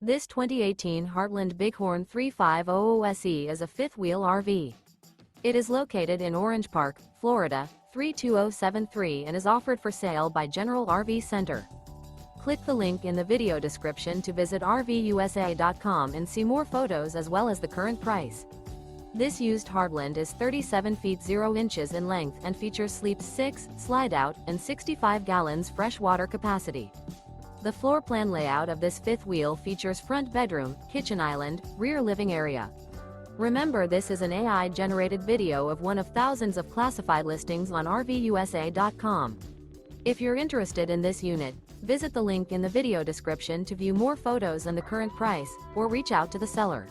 This 2018 Heartland Bighorn 3500SE is a fifth-wheel RV. It is located in Orange Park, Florida, 32073 and is offered for sale by General RV Center. Click the link in the video description to visit RVUSA.com and see more photos as well as the current price. This used Heartland is 37 feet 0 inches in length and features sleep 6, slide-out, and 65 gallons fresh water capacity. The floor plan layout of this fifth wheel features front bedroom, kitchen island, rear living area. Remember, this is an AI-generated video of one of thousands of classified listings on RVUSA.com. If you're interested in this unit, visit the link in the video description to view more photos and the current price, or reach out to the seller.